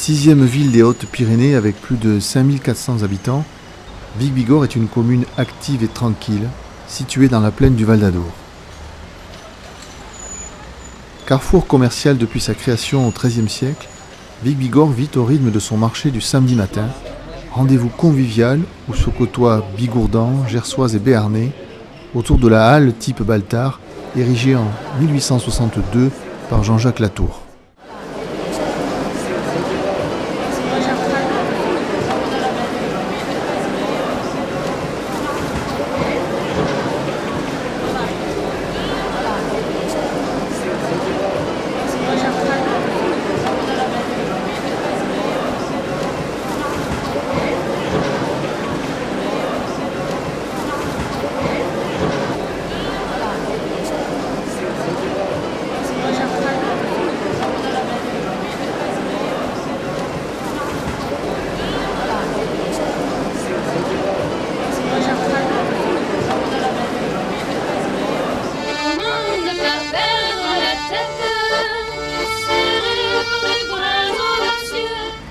Sixième ville des Hautes-Pyrénées avec plus de 5400 habitants, Vic-Bigorre est une commune active et tranquille, située dans la plaine du Val d'Adour. Carrefour commercial depuis sa création au XIIIe siècle, Vic-Bigorre vit au rythme de son marché du samedi matin, rendez-vous convivial où se côtoient Bigourdans, Gersois et Béarnais, autour de la halle type Baltard, érigée en 1862 par Jean-Jacques Latour.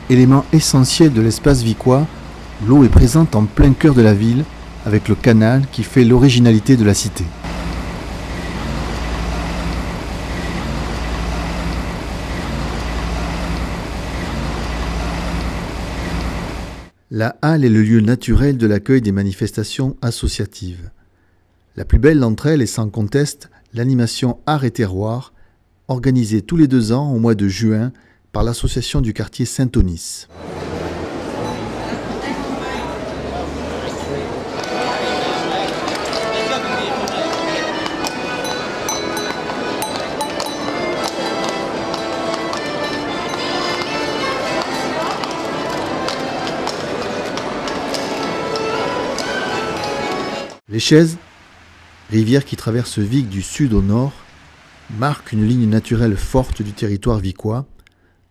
Élément essentiel de l'espace vicois, l'eau est présente en plein cœur de la ville, avec le canal qui fait l'originalité de la cité. La halle est le lieu naturel de l'accueil des manifestations associatives. La plus belle d'entre elles est sans conteste l'animation Art et Terroir, organisée tous les 2 ans au mois de juin par l'association du quartier Saint-Onis. L'Échez, rivière qui traverse Vic du sud au nord, marque une ligne naturelle forte du territoire vicois,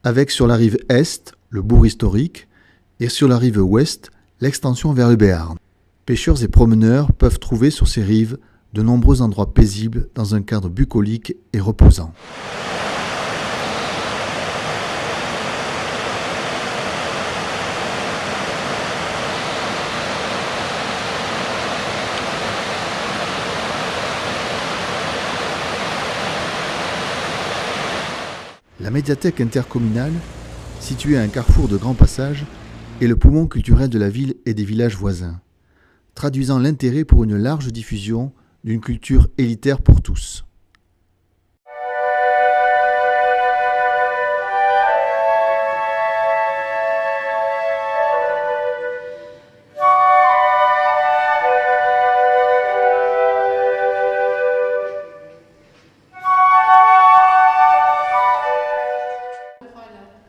avec sur la rive est le bourg historique et sur la rive ouest l'extension vers le Béarn. Pêcheurs et promeneurs peuvent trouver sur ces rives de nombreux endroits paisibles dans un cadre bucolique et reposant. La médiathèque intercommunale, située à un carrefour de grand passage, est le poumon culturel de la ville et des villages voisins, traduisant l'intérêt pour une large diffusion d'une culture élitaire pour tous.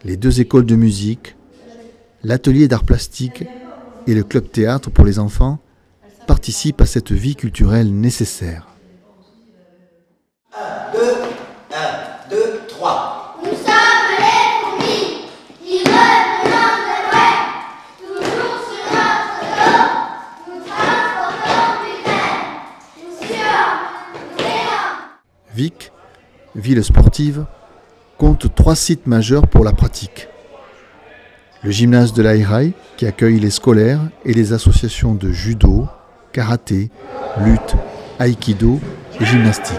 Les 2 écoles de musique, l'atelier d'art plastique et le club théâtre pour les enfants participent à cette vie culturelle nécessaire. 1, 2, 3. Nous sommes les fourmis qui revenons de loin, toujours sur notre dos, nous transportons du vin, nous suons, nous rions. Vic, ville sportive, compte 3 sites majeurs pour la pratique. Le gymnase de l'Airail, qui accueille les scolaires et les associations de judo, karaté, lutte, aïkido et gymnastique.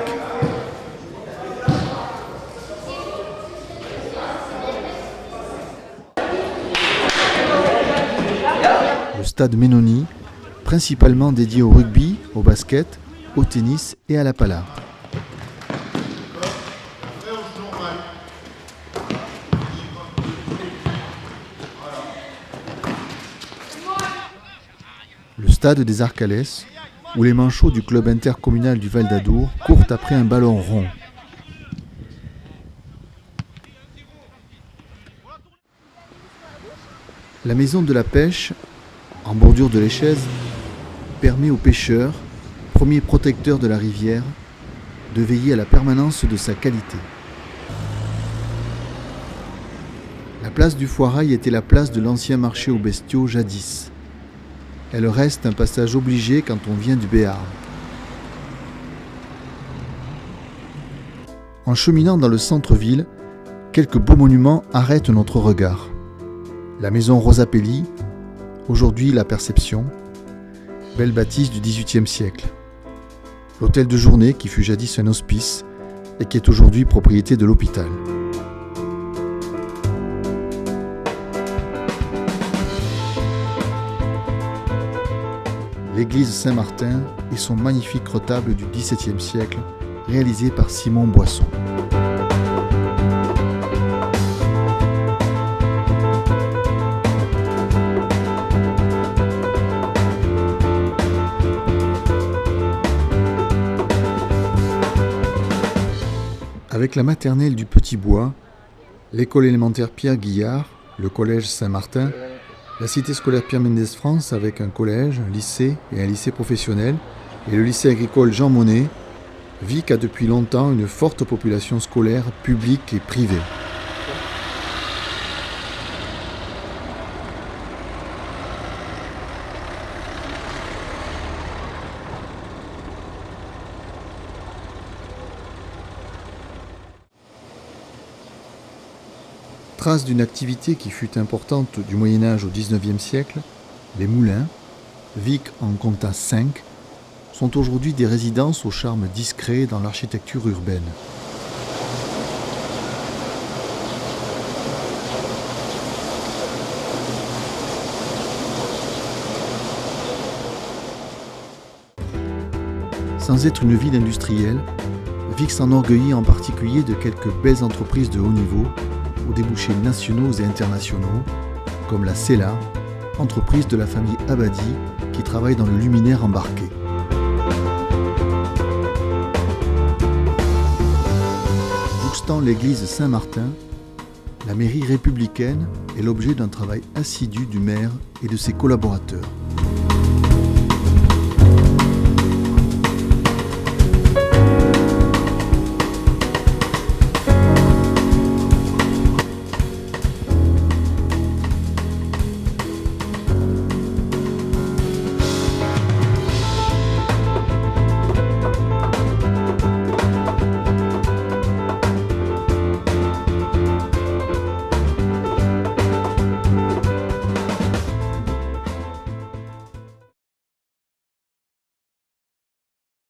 Le stade Ménoni, principalement dédié au rugby, au basket, au tennis et à la pala. Le stade des Arcalès, où les manchots du club intercommunal du Val d'Adour courent après un ballon rond. La maison de la pêche, en bordure de l'Échez, permet aux pêcheurs, premiers protecteurs de la rivière, de veiller à la permanence de sa qualité. La place du Foirail était la place de l'ancien marché aux bestiaux jadis. Elle reste un passage obligé quand on vient du Béarn. En cheminant dans le centre-ville, quelques beaux monuments arrêtent notre regard. La maison Rosapelli, aujourd'hui La Perception, belle bâtisse du XVIIIe siècle. L'hôtel de journée qui fut jadis un hospice et qui est aujourd'hui propriété de l'hôpital. L'église Saint-Martin et son magnifique retable du XVIIe siècle, réalisé par Simon Boisson. Avec la maternelle du Petit Bois, l'école élémentaire Pierre Guillard, le collège Saint-Martin, la cité scolaire Pierre Mendès France avec un collège, un lycée et un lycée professionnel, et le lycée agricole Jean Monnet, Vic a depuis longtemps une forte population scolaire publique et privée. Trace d'une activité qui fut importante du Moyen-Âge au XIXe siècle, les moulins, Vic en compta 5, sont aujourd'hui des résidences au charme discret dans l'architecture urbaine. Sans être une ville industrielle, Vic s'enorgueillit en particulier de quelques belles entreprises de haut niveau, aux débouchés nationaux et internationaux, comme la Cella, entreprise de la famille Abadi qui travaille dans le luminaire embarqué. Jouxtant l'église Saint-Martin, la mairie républicaine est l'objet d'un travail assidu du maire et de ses collaborateurs.